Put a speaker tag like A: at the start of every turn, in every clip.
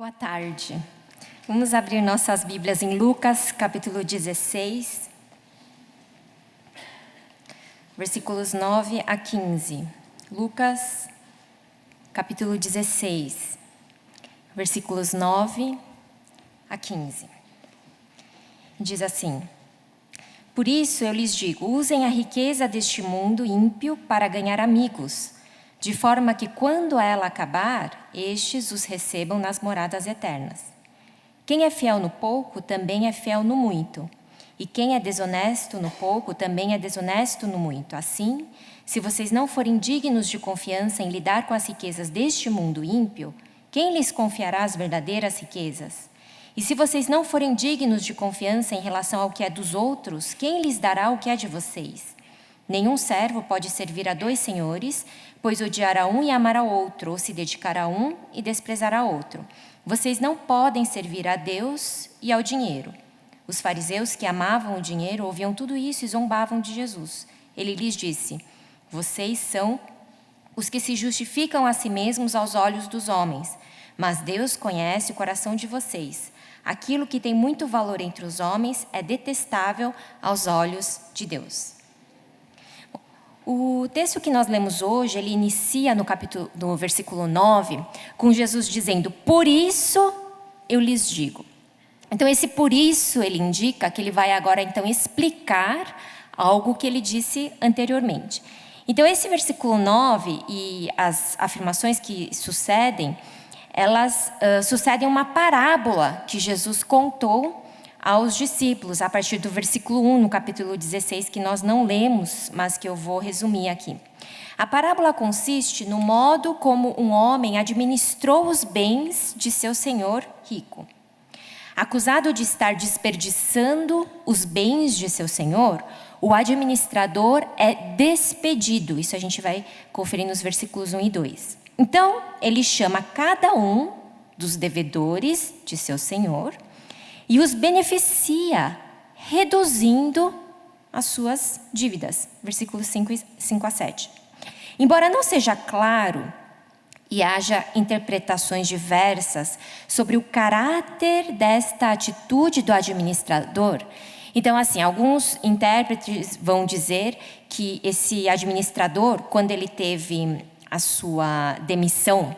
A: Boa tarde. Vamos abrir nossas Bíblias em Lucas, capítulo 16, versículos 9 a 15. Lucas, capítulo 16, versículos 9 a 15. Diz assim: Por isso eu lhes digo, usem a riqueza deste mundo ímpio para ganhar amigos, de forma que, quando ela acabar, estes os recebam nas moradas eternas. Quem é fiel no pouco, também é fiel no muito. E quem é desonesto no pouco, também é desonesto no muito. Assim, se vocês não forem dignos de confiança em lidar com as riquezas deste mundo ímpio, quem lhes confiará as verdadeiras riquezas? E se vocês não forem dignos de confiança em relação ao que é dos outros, quem lhes dará o que é de vocês? Nenhum servo pode servir a dois senhores, pois odiará um e amará outro, ou se dedicará a um e desprezará outro. Vocês não podem servir a Deus e ao dinheiro. Os fariseus que amavam o dinheiro ouviam tudo isso e zombavam de Jesus. Ele lhes disse: Vocês são os que se justificam a si mesmos aos olhos dos homens, mas Deus conhece o coração de vocês. Aquilo que tem muito valor entre os homens é detestável aos olhos de Deus. O texto que nós lemos hoje, ele inicia no versículo 9, com Jesus dizendo: Por isso eu lhes digo. Então, esse por isso, ele indica que ele vai agora, então, explicar algo que ele disse anteriormente. Então, esse versículo 9 e as afirmações que sucedem, elas sucedem uma parábola que Jesus contou aos discípulos, a partir do versículo 1, no capítulo 16, que nós não lemos, mas que eu vou resumir aqui. A parábola consiste no modo como um homem administrou os bens de seu senhor rico. Acusado de estar desperdiçando os bens de seu senhor, o administrador é despedido. Isso a gente vai conferir nos versículos 1 e 2. Então, ele chama cada um dos devedores de seu senhor e os beneficia, reduzindo as suas dívidas. Versículos 5 a 7. Embora não seja claro e haja interpretações diversas sobre o caráter desta atitude do administrador, então, assim, alguns intérpretes vão dizer que esse administrador, quando ele teve a sua demissão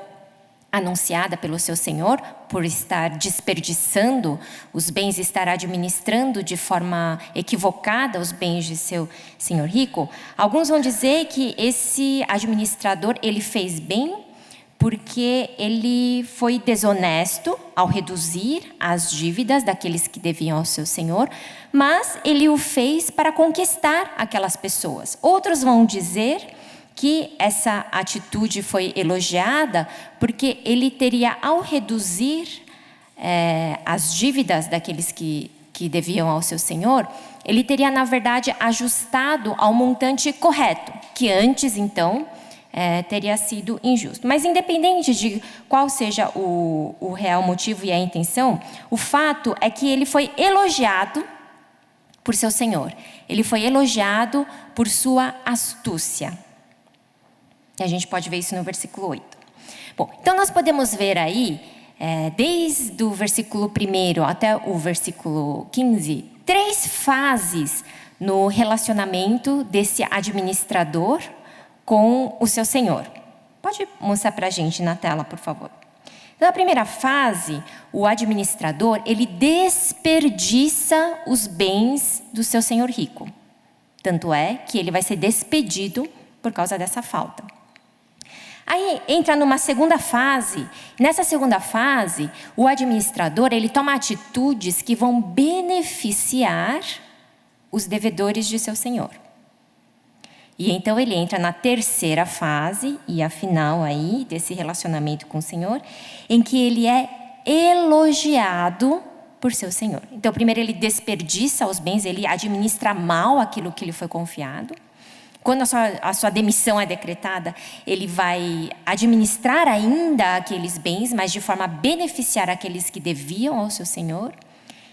A: anunciada pelo seu senhor, por estar desperdiçando os bens, estar administrando de forma equivocada os bens de seu senhor rico, alguns vão dizer que esse administrador, ele fez bem porque ele foi desonesto ao reduzir as dívidas daqueles que deviam ao seu senhor, mas ele o fez para conquistar aquelas pessoas. Outros vão dizer que essa atitude foi elogiada porque ele teria, ao reduzir as dívidas daqueles que deviam ao seu senhor, ele teria, na verdade, ajustado ao montante correto, que antes, então, teria sido injusto. Mas, independente de qual seja o real motivo e a intenção, o fato é que ele foi elogiado por seu senhor. Ele foi elogiado por sua astúcia. A gente pode ver isso no versículo 8. Bom, então nós podemos ver aí, desde o versículo 1 até o versículo 15, 3 fases no relacionamento desse administrador com o seu senhor. Pode mostrar para a gente na tela, por favor. Então, na primeira fase, o administrador, ele desperdiça os bens do seu senhor rico. Tanto é que ele vai ser despedido por causa dessa falta. Aí entra numa segunda fase. Nessa segunda fase, o administrador, ele toma atitudes que vão beneficiar os devedores de seu senhor. E então ele entra na terceira fase, e a final aí desse relacionamento com o senhor, em que ele é elogiado por seu senhor. Então, primeiro ele desperdiça os bens, ele administra mal aquilo que lhe foi confiado. Quando a sua demissão é decretada, ele vai administrar ainda aqueles bens, mas de forma a beneficiar aqueles que deviam ao seu senhor.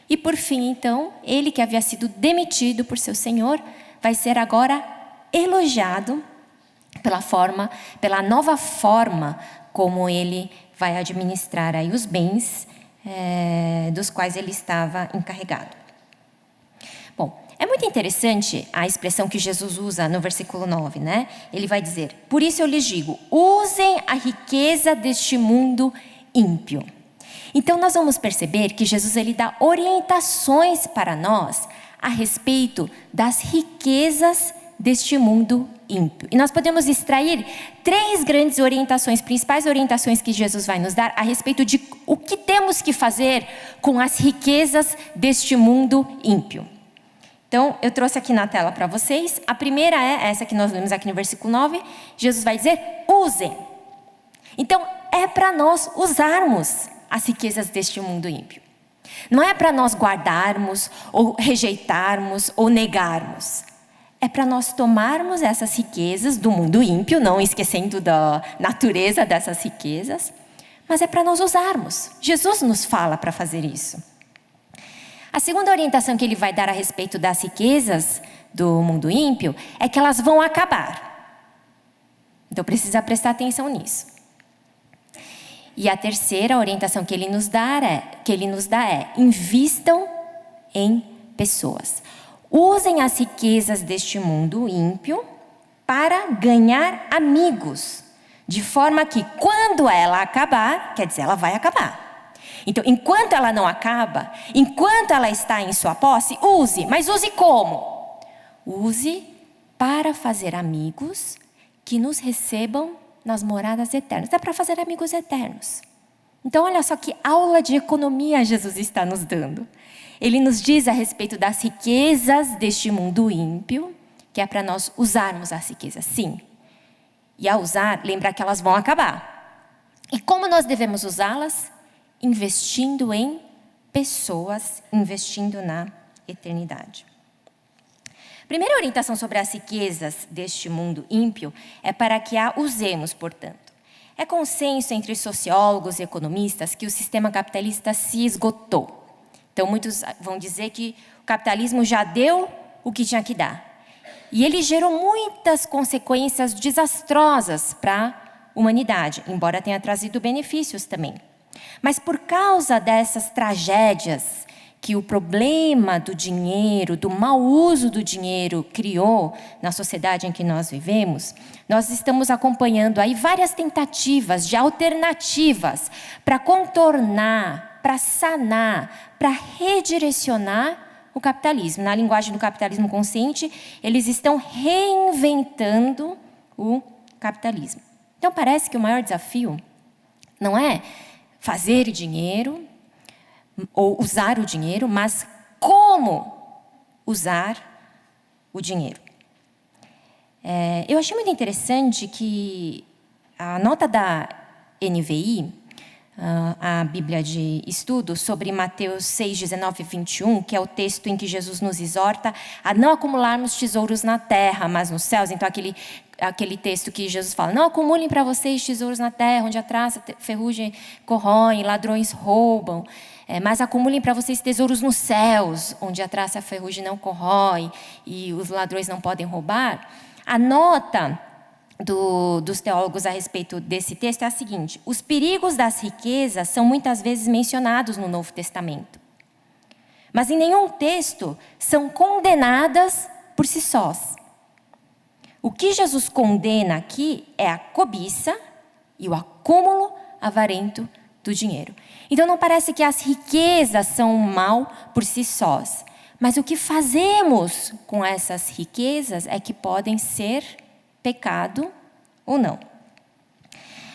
A: E por fim, então, ele que havia sido demitido por seu senhor, vai ser agora elogiado pela nova forma como ele vai administrar aí os bens dos quais ele estava encarregado. Bom, é muito interessante a expressão que Jesus usa no versículo 9, né? Ele vai dizer: por isso eu lhes digo, usem a riqueza deste mundo ímpio. Então nós vamos perceber que Jesus ele dá orientações para nós a respeito das riquezas deste mundo ímpio. E nós podemos extrair 3 grandes orientações, principais orientações que Jesus vai nos dar a respeito de o que temos que fazer com as riquezas deste mundo ímpio. Então, eu trouxe aqui na tela para vocês. A primeira é essa que nós lemos aqui no versículo 9. Jesus vai dizer, usem. Então, é para nós usarmos as riquezas deste mundo ímpio. Não é para nós guardarmos, ou rejeitarmos, ou negarmos. É para nós tomarmos essas riquezas do mundo ímpio, não esquecendo da natureza dessas riquezas, mas é para nós usarmos. Jesus nos fala para fazer isso. A segunda orientação que ele vai dar a respeito das riquezas do mundo ímpio é que elas vão acabar. Então precisa prestar atenção nisso. E a terceira orientação que ele nos dá é invistam em pessoas. Usem as riquezas deste mundo ímpio para ganhar amigos, de forma que quando ela acabar, quer dizer, ela vai acabar. Então, enquanto ela não acaba, enquanto ela está em sua posse, use. Mas use como? Use para fazer amigos que nos recebam nas moradas eternas. É para fazer amigos eternos. Então, olha só que aula de economia Jesus está nos dando. Ele nos diz a respeito das riquezas deste mundo ímpio, que é para nós usarmos as riquezas, sim. E ao usar, lembrar que elas vão acabar. E como nós devemos usá-las? Investindo em pessoas, investindo na eternidade. Primeira orientação sobre as riquezas deste mundo ímpio é para que a usemos, portanto. É consenso entre sociólogos e economistas que o sistema capitalista se esgotou. Então, muitos vão dizer que o capitalismo já deu o que tinha que dar. E ele gerou muitas consequências desastrosas para a humanidade, embora tenha trazido benefícios também. Mas por causa dessas tragédias que o problema do dinheiro, do mau uso do dinheiro criou na sociedade em que nós vivemos, nós estamos acompanhando aí várias tentativas de alternativas para contornar, para sanar, para redirecionar o capitalismo. Na linguagem do capitalismo consciente, eles estão reinventando o capitalismo. Então parece que o maior desafio não é fazer dinheiro ou usar o dinheiro, mas como usar o dinheiro. Eu achei muito interessante que a nota da NVI, a Bíblia de Estudo, sobre Mateus 6, 19 e 21, que é o texto em que Jesus nos exorta a não acumularmos tesouros na terra, mas nos céus. Então, aquele texto que Jesus fala, não acumulem para vocês tesouros na terra, onde a traça, ferrugem corroem, ladrões roubam, mas acumulem para vocês tesouros nos céus, onde a traça e a ferrugem não corroem e os ladrões não podem roubar. A nota dos teólogos a respeito desse texto é a seguinte: os perigos das riquezas são muitas vezes mencionados no Novo Testamento, mas em nenhum texto são condenadas por si sós. O que Jesus condena aqui é a cobiça e o acúmulo avarento do dinheiro. Então não parece que as riquezas são um mal por si sós, mas o que fazemos com essas riquezas é que podem ser pecado ou não.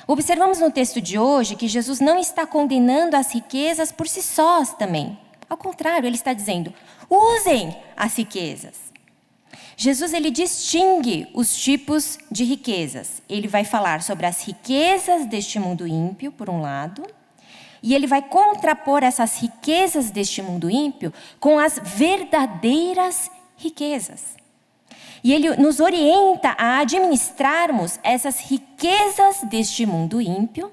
A: Observamos no texto de hoje que Jesus não está condenando as riquezas por si sós também. Ao contrário, ele está dizendo, usem as riquezas. Jesus ele distingue os tipos de riquezas. Ele vai falar sobre as riquezas deste mundo ímpio, por um lado, e ele vai contrapor essas riquezas deste mundo ímpio com as verdadeiras riquezas. E ele nos orienta a administrarmos essas riquezas deste mundo ímpio,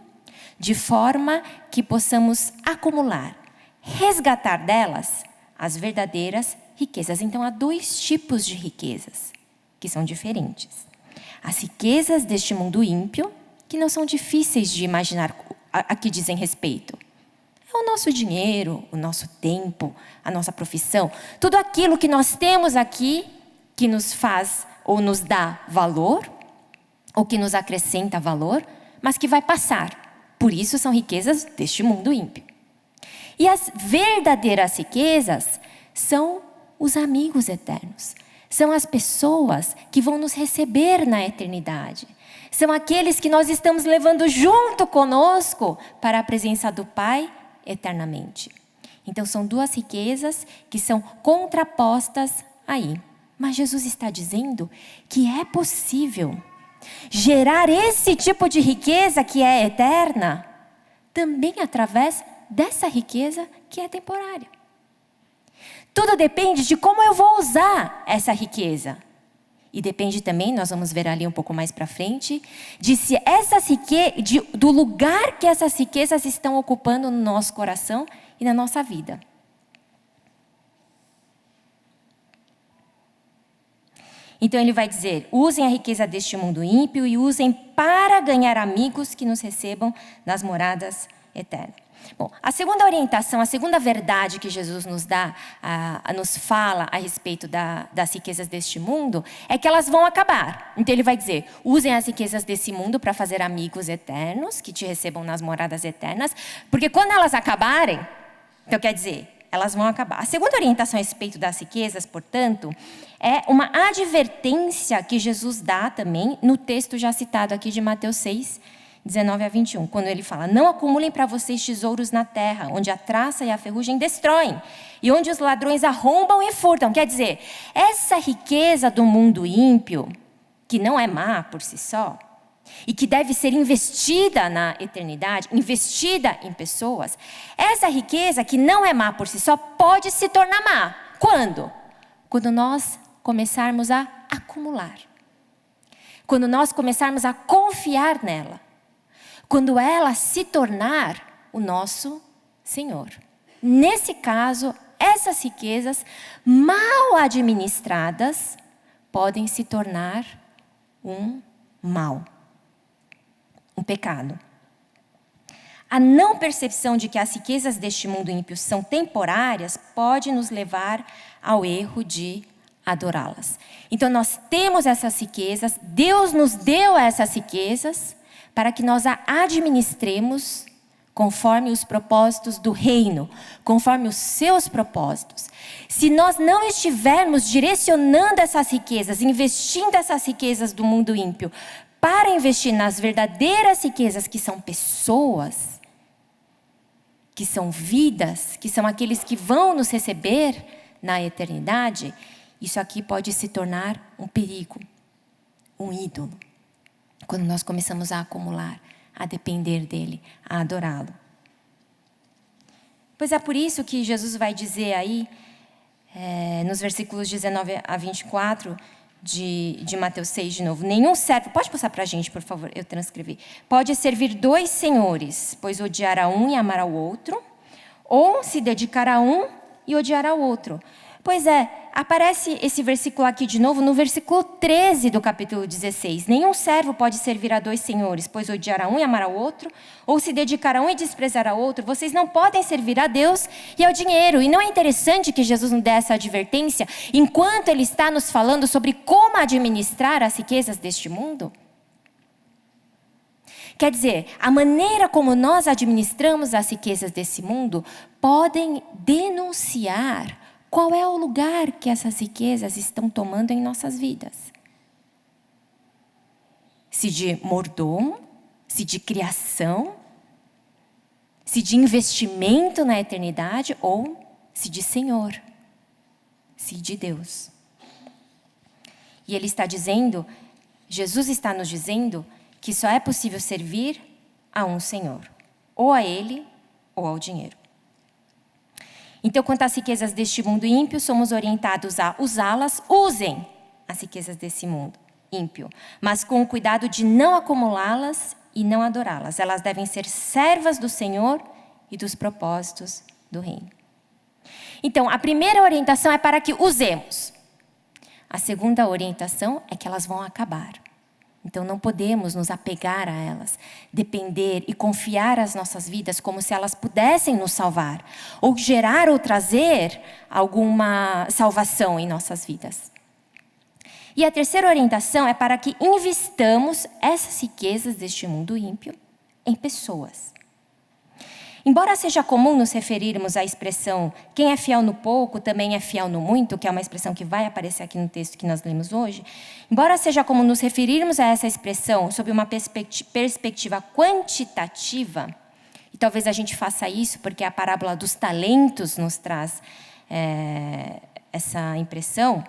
A: de forma que possamos acumular, resgatar delas as verdadeiras riquezas. Então, há 2 tipos de riquezas que são diferentes. As riquezas deste mundo ímpio, que não são difíceis de imaginar a que dizem respeito. É o nosso dinheiro, o nosso tempo, a nossa profissão. Tudo aquilo que nós temos aqui que nos faz ou nos dá valor, ou que nos acrescenta valor, mas que vai passar. Por isso são riquezas deste mundo ímpio. E as verdadeiras riquezas são os amigos eternos. São as pessoas que vão nos receber na eternidade. São aqueles que nós estamos levando junto conosco para a presença do Pai eternamente. Então são duas riquezas que são contrapostas aí. Mas Jesus está dizendo que é possível gerar esse tipo de riqueza que é eterna, também através dessa riqueza que é temporária. Tudo depende de como eu vou usar essa riqueza. E depende também, nós vamos ver ali um pouco mais para frente, de se essas do lugar que essas riquezas estão ocupando no nosso coração e na nossa vida. Então ele vai dizer, usem a riqueza deste mundo ímpio e usem para ganhar amigos que nos recebam nas moradas eternas. Bom, a segunda orientação, a segunda verdade que Jesus nos dá, nos fala a respeito das riquezas deste mundo, é que elas vão acabar. Então ele vai dizer, usem as riquezas desse mundo para fazer amigos eternos, que te recebam nas moradas eternas, porque quando elas acabarem, então quer dizer, elas vão acabar. A segunda orientação a respeito das riquezas, portanto, é uma advertência que Jesus dá também no texto já citado aqui de Mateus 6, 19 a 21, quando ele fala, não acumulem para vocês tesouros na terra, onde a traça e a ferrugem destroem, e onde os ladrões arrombam e furtam. Quer dizer, essa riqueza do mundo ímpio, que não é má por si só, e que deve ser investida na eternidade, investida em pessoas, essa riqueza que não é má por si só, pode se tornar má. Quando? Quando nós começarmos a acumular. Quando nós começarmos a confiar nela. Quando ela se tornar o nosso Senhor. Nesse caso, essas riquezas mal administradas podem se tornar um mal, um pecado. A não percepção de que as riquezas deste mundo ímpio são temporárias pode nos levar ao erro de adorá-las. Então nós temos essas riquezas, Deus nos deu essas riquezas, para que nós a administremos conforme os propósitos do reino, conforme os seus propósitos. Se nós não estivermos direcionando essas riquezas, investindo essas riquezas do mundo ímpio, para investir nas verdadeiras riquezas que são pessoas, que são vidas, que são aqueles que vão nos receber na eternidade, isso aqui pode se tornar um perigo, um ídolo. Quando nós começamos a acumular, a depender dele, a adorá-lo. Pois é por isso que Jesus vai dizer aí, nos versículos 19 a 24 de Mateus 6 de novo. Nenhum servo, pode passar para a gente, por favor, eu transcrevi. Pode servir 2 senhores, pois odiará um e amará o outro, ou se dedicar a um e odiar ao outro. Pois é, aparece esse versículo aqui de novo no versículo 13 do capítulo 16. Nenhum servo pode servir a 2 senhores, pois odiará um e amará o outro, ou se dedicar a um e desprezar ao outro. Vocês não podem servir a Deus e ao dinheiro. E não é interessante que Jesus nos dê essa advertência, enquanto Ele está nos falando sobre como administrar as riquezas deste mundo? Quer dizer, a maneira como nós administramos as riquezas desse mundo podem denunciar qual é o lugar que essas riquezas estão tomando em nossas vidas. Se de mordomo, se de criação, se de investimento na eternidade ou se de Senhor, se de Deus. E Ele está dizendo, Jesus está nos dizendo que só é possível servir a um Senhor, ou a Ele ou ao dinheiro. Então, quanto às riquezas deste mundo ímpio, somos orientados a usá-las. Usem as riquezas desse mundo ímpio, mas com o cuidado de não acumulá-las e não adorá-las. Elas devem ser servas do Senhor e dos propósitos do reino. Então, a primeira orientação é para que usemos. A segunda orientação é que elas vão acabar. Então não podemos nos apegar a elas, depender e confiar as nossas vidas como se elas pudessem nos salvar, ou gerar ou trazer alguma salvação em nossas vidas. E a terceira orientação é para que investamos essas riquezas deste mundo ímpio em pessoas. Embora seja comum nos referirmos à expressão quem é fiel no pouco também é fiel no muito, que é uma expressão que vai aparecer aqui no texto que nós lemos hoje, embora seja comum nos referirmos a essa expressão sob uma perspectiva quantitativa, e talvez a gente faça isso porque a parábola dos talentos nos traz essa impressão.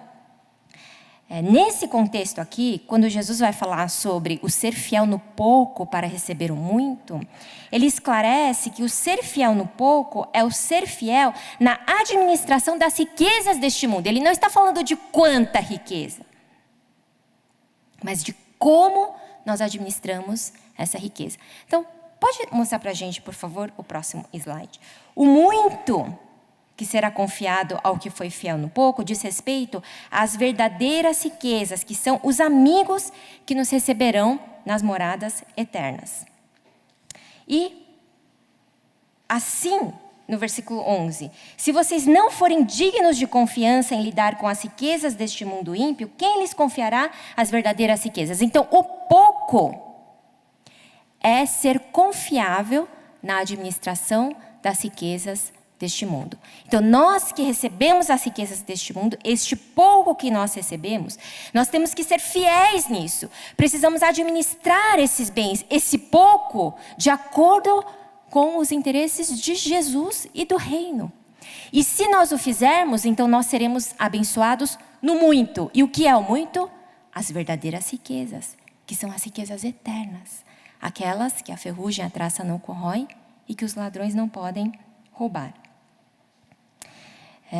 A: Nesse contexto aqui, quando Jesus vai falar sobre o ser fiel no pouco para receber o muito, ele esclarece que o ser fiel no pouco é o ser fiel na administração das riquezas deste mundo. Ele não está falando de quanta riqueza, mas de como nós administramos essa riqueza. Então, pode mostrar para a gente, por favor, o próximo slide. O muito que será confiado ao que foi fiel no pouco, diz respeito às verdadeiras riquezas, que são os amigos que nos receberão nas moradas eternas. E, assim, no versículo 11, se vocês não forem dignos de confiança em lidar com as riquezas deste mundo ímpio, quem lhes confiará as verdadeiras riquezas? Então, o pouco é ser confiável na administração das riquezas deste mundo. Então, nós que recebemos as riquezas deste mundo, este pouco que nós recebemos, nós temos que ser fiéis nisso. Precisamos administrar esses bens, esse pouco, de acordo com os interesses de Jesus e do reino. E se nós o fizermos, então nós seremos abençoados no muito. E o que é o muito? As verdadeiras riquezas, que são as riquezas eternas. Aquelas que a ferrugem e a traça não corrói e que os ladrões não podem roubar.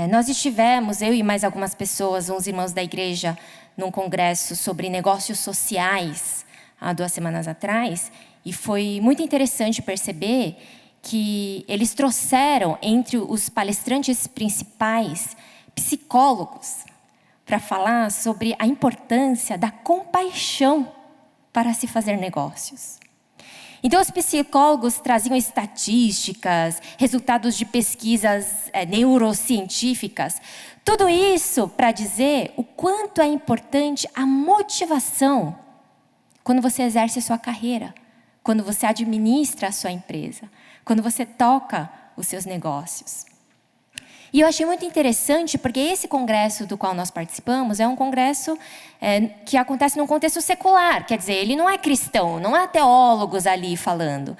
A: Nós estivemos, eu e mais algumas pessoas, uns irmãos da igreja, num congresso sobre negócios sociais, há 2 semanas atrás, e foi muito interessante perceber que eles trouxeram entre os palestrantes principais psicólogos para falar sobre a importância da compaixão para se fazer negócios. Então, os psicólogos traziam estatísticas, resultados de pesquisas neurocientíficas. Tudo isso para dizer o quanto é importante a motivação quando você exerce a sua carreira, quando você administra a sua empresa, quando você toca os seus negócios. E eu achei muito interessante, porque esse congresso do qual nós participamos é um congresso que acontece num contexto secular. Quer dizer, ele não é cristão, não há teólogos ali falando.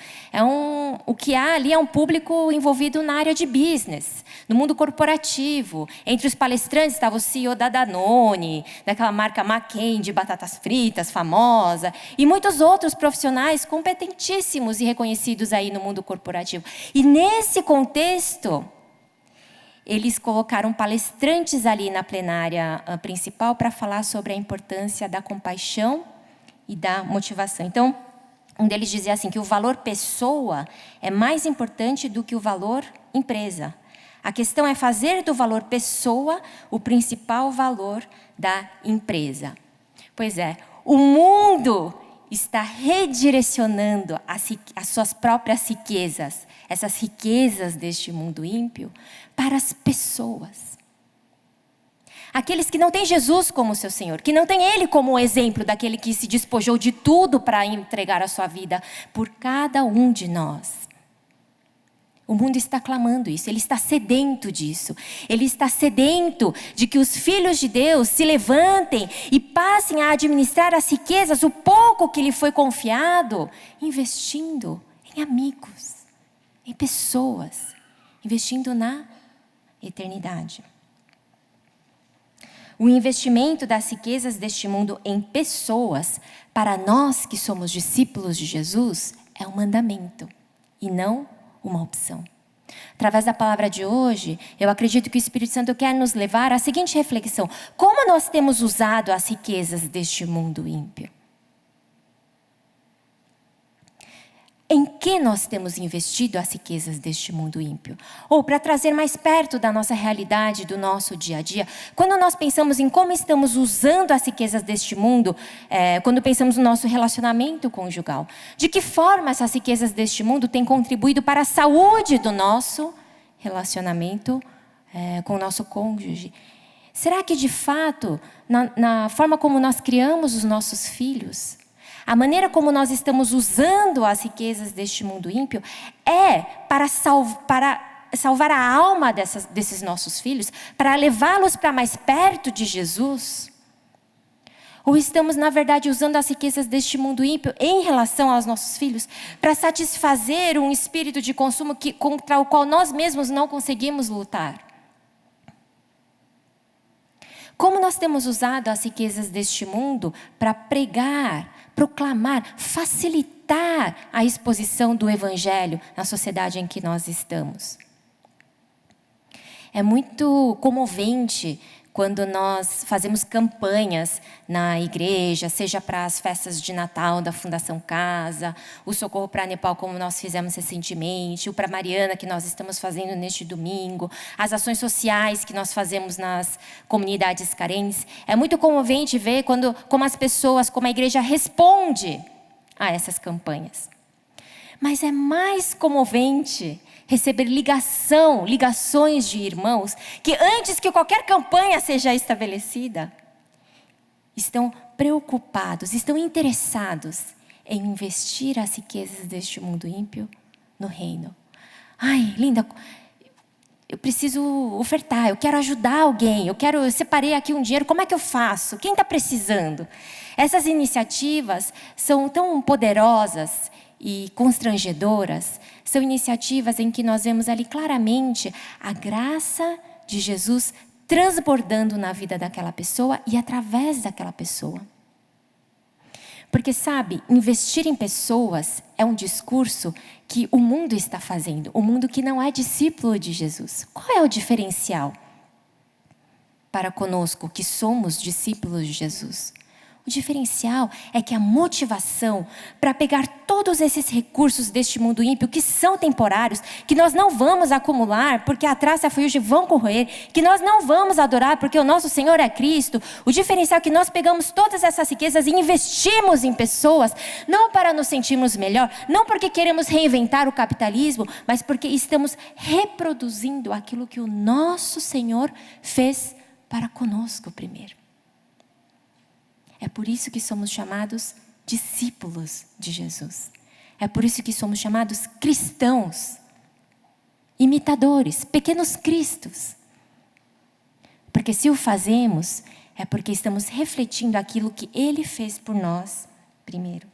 A: O que há ali é um público envolvido na área de business, no mundo corporativo. Entre os palestrantes estava o CEO da Danone, daquela marca McCain de batatas fritas, famosa, e muitos outros profissionais competentíssimos e reconhecidos aí no mundo corporativo. E nesse contexto, eles colocaram palestrantes ali na plenária principal para falar sobre a importância da compaixão e da motivação. Então, um deles dizia assim, que o valor pessoa é mais importante do que o valor empresa. A questão é fazer do valor pessoa o principal valor da empresa. Pois é, o mundo está redirecionando as suas próprias riquezas, essas riquezas deste mundo ímpio, para as pessoas. Aqueles que não têm Jesus como seu Senhor, que não têm Ele como exemplo daquele que se despojou de tudo para entregar a sua vida por cada um de nós. O mundo está clamando isso, ele está sedento disso. Ele está sedento de que os filhos de Deus se levantem e passem a administrar as riquezas, o pouco que lhe foi confiado, investindo em amigos, em pessoas, investindo na eternidade. O investimento das riquezas deste mundo em pessoas, para nós que somos discípulos de Jesus, é um mandamento e não uma opção. Através da palavra de hoje, eu acredito que o Espírito Santo quer nos levar à seguinte reflexão: como nós temos usado as riquezas deste mundo ímpio? Em que nós temos investido as riquezas deste mundo ímpio? Ou, para trazer mais perto da nossa realidade, do nosso dia a dia, quando nós pensamos em como estamos usando as riquezas deste mundo, quando pensamos no nosso relacionamento conjugal, de que forma essas riquezas deste mundo têm contribuído para a saúde do nosso relacionamento com o nosso cônjuge? Será que, de fato, na forma como nós criamos os nossos filhos, a maneira como nós estamos usando as riquezas deste mundo ímpio é para salvar a alma desses nossos filhos, para levá-los para mais perto de Jesus? Ou estamos, na verdade, usando as riquezas deste mundo ímpio em relação aos nossos filhos para satisfazer um espírito de consumo contra o qual nós mesmos não conseguimos lutar? Como nós temos usado as riquezas deste mundo para pregar, proclamar, facilitar a exposição do Evangelho na sociedade em que nós estamos? É muito comovente quando nós fazemos campanhas na igreja, seja para as festas de Natal da Fundação Casa, o Socorro para Nepal, como nós fizemos recentemente, o para Mariana, que nós estamos fazendo neste domingo, as ações sociais que nós fazemos nas comunidades carentes. É muito comovente ver como as pessoas, como a igreja responde a essas campanhas. Mas é mais comovente receber ligações de irmãos que antes que qualquer campanha seja estabelecida, estão preocupados, estão interessados em investir as riquezas deste mundo ímpio no reino. Ai, linda, eu preciso ofertar, eu quero ajudar alguém, eu separei aqui um dinheiro, como é que eu faço? Quem está precisando? Essas iniciativas são tão poderosas e constrangedoras, são iniciativas em que nós vemos ali claramente a graça de Jesus transbordando na vida daquela pessoa e através daquela pessoa. Porque, sabe, investir em pessoas é um discurso que o mundo está fazendo, o mundo que não é discípulo de Jesus. Qual é o diferencial para conosco que somos discípulos de Jesus? O diferencial é que a motivação para pegar todos esses recursos deste mundo ímpio, que são temporários, que nós não vamos acumular, porque a traça e a ferrugem vão corroer, que nós não vamos adorar, porque o nosso Senhor é Cristo. O diferencial é que nós pegamos todas essas riquezas e investimos em pessoas, não para nos sentirmos melhor, não porque queremos reinventar o capitalismo, mas porque estamos reproduzindo aquilo que o nosso Senhor fez para conosco primeiro. É por isso que somos chamados discípulos de Jesus. É por isso que somos chamados cristãos, imitadores, pequenos cristos. Porque se o fazemos, é porque estamos refletindo aquilo que Ele fez por nós primeiro.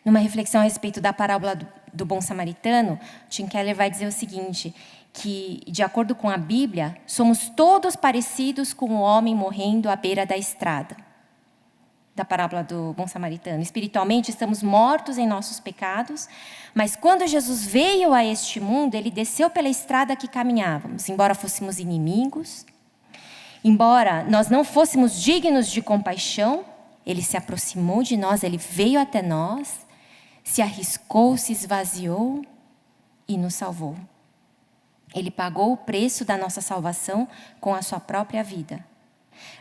A: Numa reflexão a respeito da parábola do bom samaritano, Tim Keller vai dizer o seguinte, que, de acordo com a Bíblia, somos todos parecidos com o homem morrendo à beira da estrada. Da parábola do bom samaritano. Espiritualmente, estamos mortos em nossos pecados, mas quando Jesus veio a este mundo, Ele desceu pela estrada que caminhávamos. Embora fôssemos inimigos, embora nós não fôssemos dignos de compaixão, Ele se aproximou de nós, Ele veio até nós, se arriscou, se esvaziou e nos salvou. Ele pagou o preço da nossa salvação com a sua própria vida.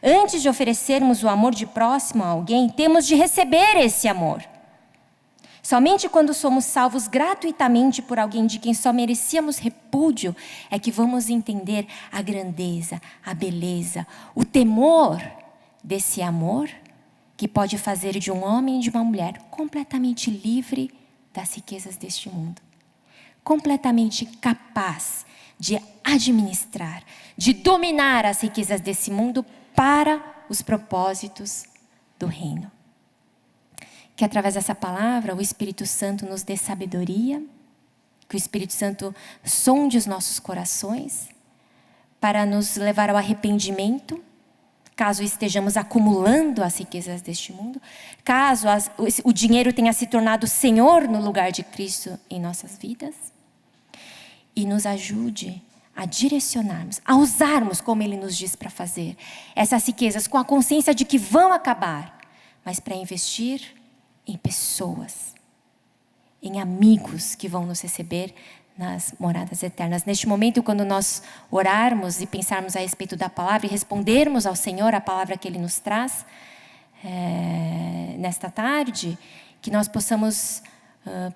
A: Antes de oferecermos o amor de próximo a alguém, temos de receber esse amor. Somente quando somos salvos gratuitamente por alguém de quem só merecíamos repúdio, é que vamos entender a grandeza, a beleza, o temor desse amor que pode fazer de um homem e de uma mulher completamente livre das riquezas deste mundo. Completamente capaz de administrar, de dominar as riquezas desse mundo para os propósitos do reino. Que através dessa palavra o Espírito Santo nos dê sabedoria, que o Espírito Santo sonde os nossos corações para nos levar ao arrependimento, caso estejamos acumulando as riquezas deste mundo, caso o dinheiro tenha se tornado Senhor no lugar de Cristo em nossas vidas. E nos ajude a direcionarmos, a usarmos como Ele nos diz para fazer essas riquezas com a consciência de que vão acabar, mas para investir em pessoas, em amigos que vão nos receber nas moradas eternas. Neste momento, quando nós orarmos e pensarmos a respeito da palavra e respondermos ao Senhor a palavra que Ele nos traz, nesta tarde, que nós possamos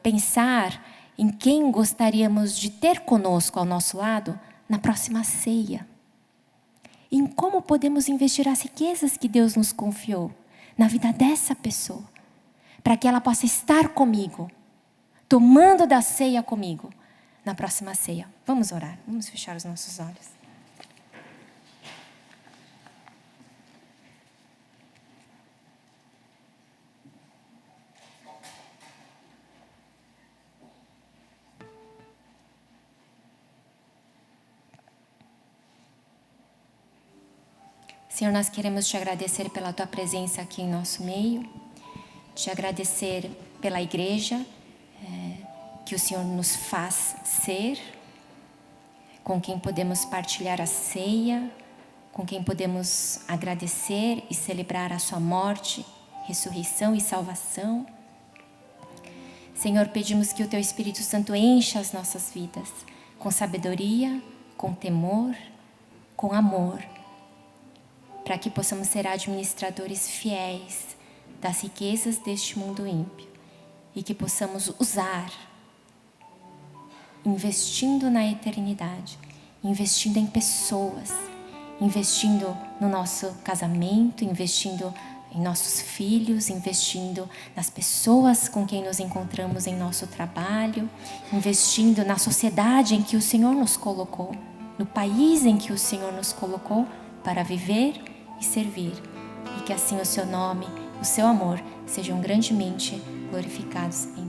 A: pensar em quem gostaríamos de ter conosco ao nosso lado na próxima ceia. Em como podemos investir as riquezas que Deus nos confiou na vida dessa pessoa, para que ela possa estar comigo, tomando da ceia comigo, na próxima ceia. Vamos orar, vamos fechar os nossos olhos. Senhor, nós queremos te agradecer pela tua presença aqui em nosso meio, te agradecer pela igreja que o Senhor nos faz ser, com quem podemos partilhar a ceia, com quem podemos agradecer e celebrar a sua morte, ressurreição e salvação. Senhor, pedimos que o teu Espírito Santo encha as nossas vidas com sabedoria, com temor, com amor, para que possamos ser administradores fiéis das riquezas deste mundo ímpio e que possamos usar, investindo na eternidade, investindo em pessoas, investindo no nosso casamento, investindo em nossos filhos, investindo nas pessoas com quem nos encontramos em nosso trabalho, investindo na sociedade em que o Senhor nos colocou, no país em que o Senhor nos colocou para viver e servir, e que assim o seu nome, o seu amor sejam grandemente glorificados em